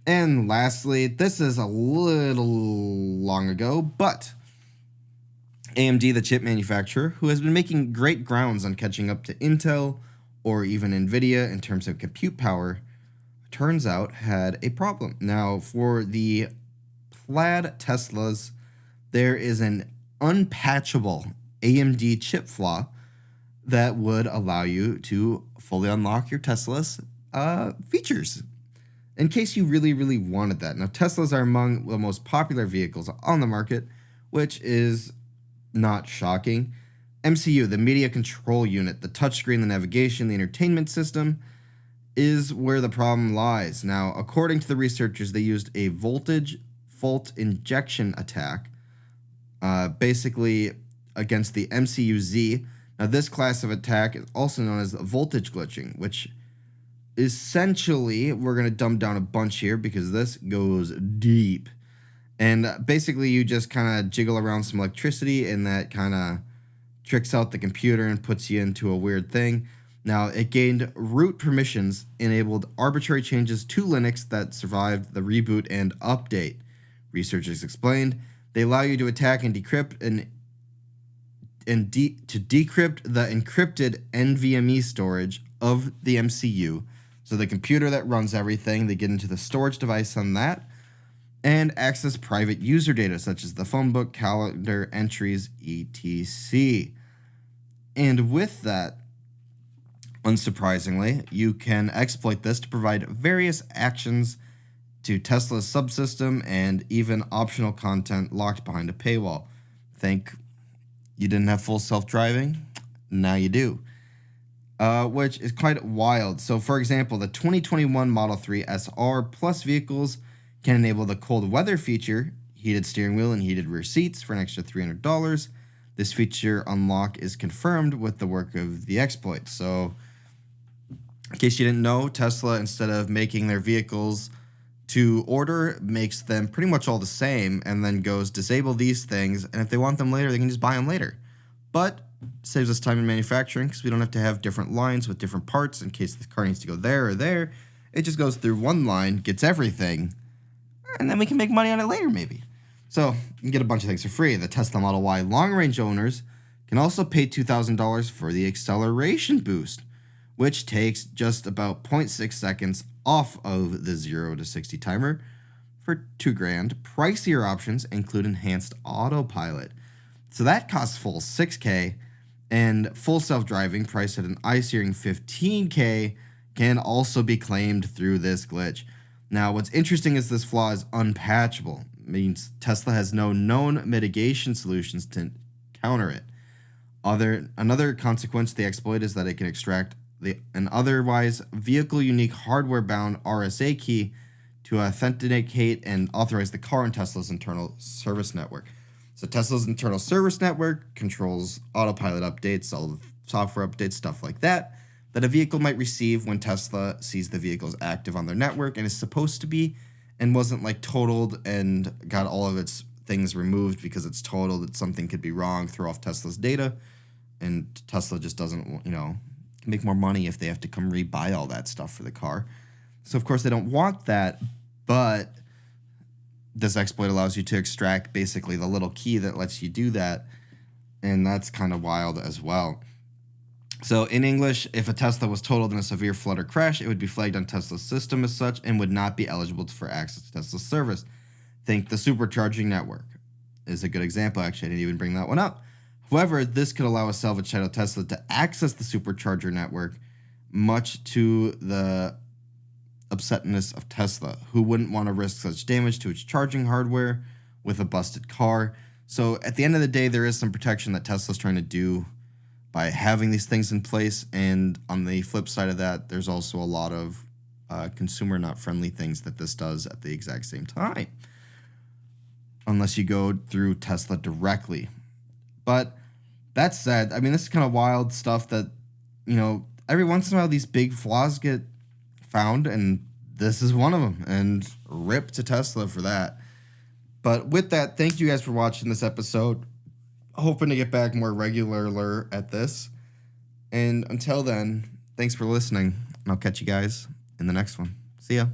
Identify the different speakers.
Speaker 1: And lastly, this is a little long ago, but AMD, the chip manufacturer, who has been making great grounds on catching up to Intel or even NVIDIA in terms of compute power, turns out had a problem. Now, for the Plaid Teslas, there is an unpatchable AMD chip flaw that would allow you to fully unlock your Tesla's features, in case you really, really wanted that. Now, Teslas are among the most popular vehicles on the market, which is not shocking. MCU, the media control unit, the touchscreen, the navigation, the entertainment system, is where the problem lies. Now, according to the researchers, they used a voltage fault injection attack, basically against the MCU-Z. Now, this class of attack is also known as voltage glitching, which essentially, we're going to dumb down a bunch here because this goes deep. And basically, you just kind of jiggle around some electricity, and that kind of tricks out the computer and puts you into a weird thing. Now, it gained root permissions, enabled arbitrary changes to Linux that survived the reboot and update. Researchers explained they allow you to attack and decrypt to decrypt the encrypted NVMe storage of the MCU. So the computer that runs everything, they get into the storage device on that and access private user data such as the phone book, calendar, entries, etc. And with that, unsurprisingly, you can exploit this to provide various actions to Tesla's subsystem and even optional content locked behind a paywall. Think you didn't have full self-driving? Now you do. Which is quite wild. So, for example, the 2021 Model 3 SR Plus vehicles can enable the cold weather feature, heated steering wheel and heated rear seats for an extra $300. This feature unlock is confirmed with the work of the exploit. So, in case you didn't know, Tesla, instead of making their vehicles to order, makes them pretty much all the same and then goes disable these things. And if they want them later, they can just buy them later. But saves us time in manufacturing because we don't have to have different lines with different parts in case the car needs to go there or there. It just goes through one line, gets everything, and then we can make money on it later maybe. So you can get a bunch of things for free. The Tesla Model Y long-range owners can also pay $2,000 for the acceleration boost, which takes just about 0.6 seconds off of the 0 to 60 timer for $2,000. Pricier options include enhanced autopilot. So that costs full $6,000, and full self-driving priced at an eye-searing $15,000 can also be claimed through this glitch. Now, what's interesting is this flaw is unpatchable. It means Tesla has no known mitigation solutions to counter it. Another consequence of the exploit is that it can extract an otherwise vehicle-unique hardware-bound RSA key to authenticate and authorize the car in Tesla's internal service network. So Tesla's internal service network controls autopilot updates, all the software updates, stuff like that a vehicle might receive when Tesla sees the vehicle is active on their network and is supposed to be, and wasn't like totaled and got all of its things removed because it's totaled that something could be wrong, throw off Tesla's data, and Tesla just doesn't, make more money if they have to come rebuy all that stuff for the car. So of course they don't want that, but this exploit allows you to extract basically the little key that lets you do that, and that's kind of wild as well. So in English, if a Tesla was totaled in a severe flood or crash, it would be flagged on Tesla's system as such and would not be eligible for access to Tesla's service. Think the supercharging network is a good example. Actually, I didn't even bring that one up. However, this could allow a salvage title Tesla to access the supercharger network, much to the upsetness of Tesla, who wouldn't want to risk such damage to its charging hardware with a busted car. So at the end of the day, there is some protection that Tesla's trying to do by having these things in place. And on the flip side of that, there's also a lot of consumer not friendly things that this does at the exact same time, unless you go through Tesla directly. But that said, I mean, this is kind of wild stuff that, every once in a while these big flaws get found, and this is one of them, and rip to Tesla for that. But with that, thank you guys for watching this episode. Hoping to get back more regular at this. And until then, thanks for listening, and I'll catch you guys in the next one. See ya.